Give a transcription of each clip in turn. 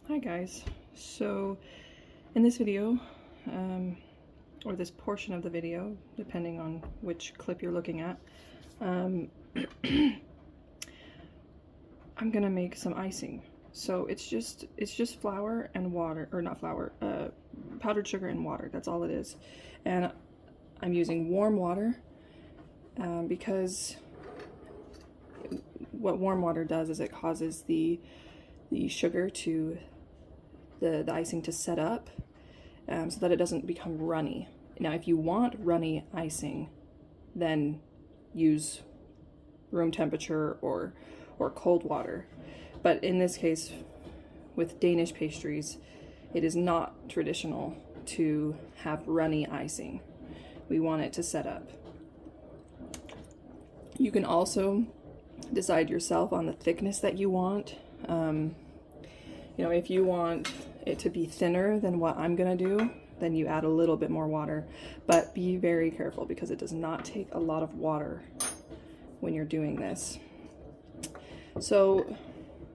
Hi guys, so in this video, or this portion of the video, depending on which clip you're looking at, I'm gonna make some icing. So it's just flour and water, or not flour, powdered sugar and water, that's all it is. And I'm using warm water because what warm water does is it causes the sugar to the icing to set up so that it doesn't become runny. Now if you want runny icing, then use room temperature or cold water. But in this case, with Danish pastries, it is not traditional to have runny icing. We want it to set up. You can also decide yourself on the thickness that you want. You know, if you want it to be thinner than what I'm gonna do, then you add a little bit more water, but be very careful because it does not take a lot of water when you're doing this. So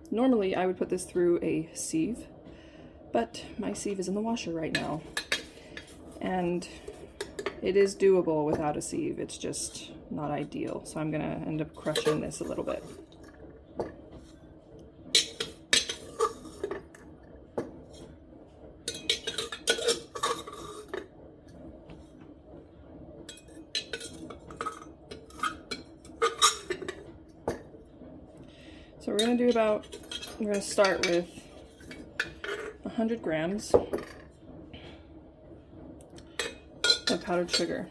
normally I would put this through a sieve, but my sieve is in the washer right now, and it is doable without a sieve. It's just not ideal. So I'm gonna end up crushing this a little bit. So we're gonna start with 100 grams of powdered sugar.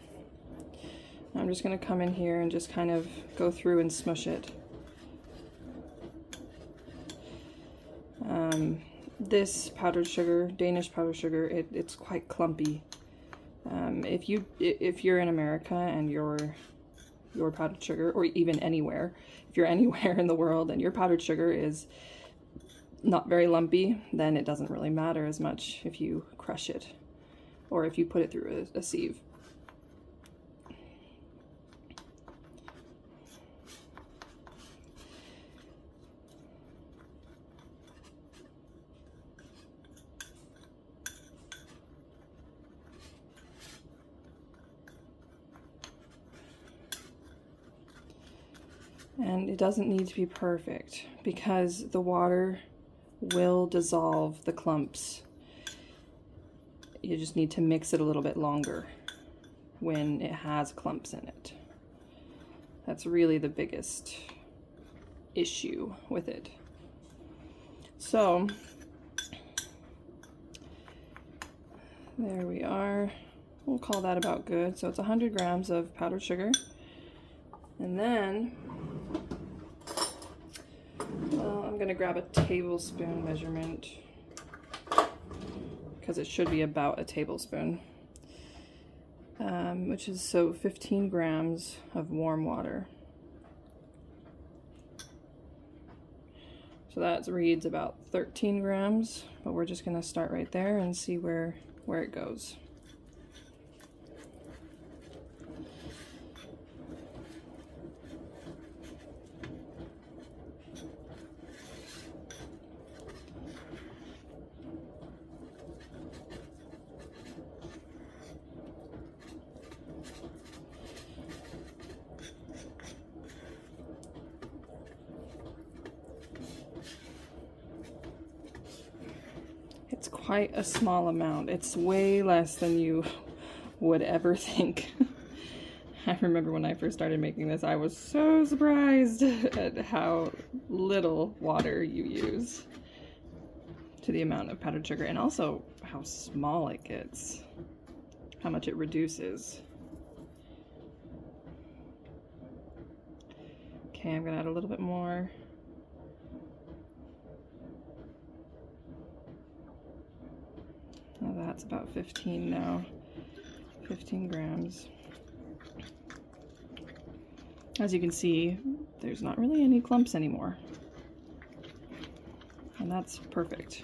I'm just gonna come in here and just kind of go through and smush it. This powdered sugar, Danish powdered sugar, it's quite clumpy. If you're in America and your powdered sugar, or even anywhere, if you're anywhere in the world and your powdered sugar is not very lumpy, then it doesn't really matter as much if you crush it or if you put it through a sieve. And it doesn't need to be perfect because the water will dissolve the clumps. You just need to mix it a little bit longer when it has clumps in it. That's really the biggest issue with it. So there we are. We'll call that about good. So it's 100 grams of powdered sugar. And then, well, I'm gonna grab a tablespoon measurement because it should be about a tablespoon, which is so 15 grams of warm water. So that reads about 13 grams, but we're just gonna start right there and see where it goes. It's quite a small amount. It's way less than you would ever think. I remember when I first started making this, I was so surprised at how little water you use to the amount of powdered sugar, and also how small it gets, how much it reduces. Okay, I'm gonna add a little bit more. Well, that's about 15 now, 15 grams. As you can see, there's not really any clumps anymore, and that's perfect.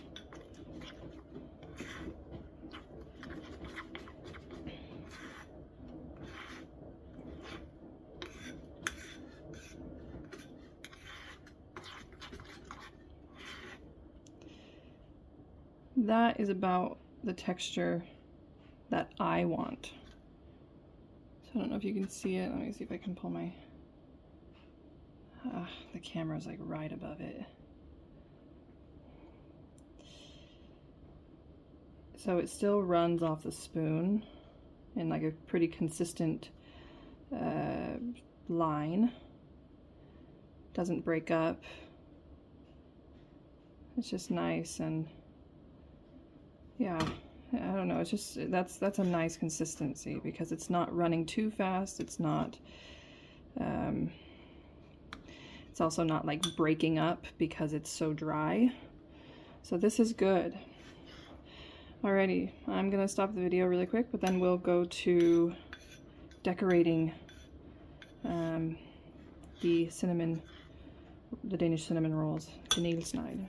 that is about the texture that I want. So I don't know if you can see it. Let me see if I can pull my, the camera's like right above it. So it still runs off the spoon in like a pretty consistent line. Doesn't break up. It's just nice, and yeah, I don't know, it's just, that's a nice consistency because it's not running too fast. It's not, it's also not like breaking up because it's so dry. So this is good. Alrighty, I'm gonna stop the video really quick, but then we'll go to decorating the Danish cinnamon rolls, Maggie-Nielsen-Huelke.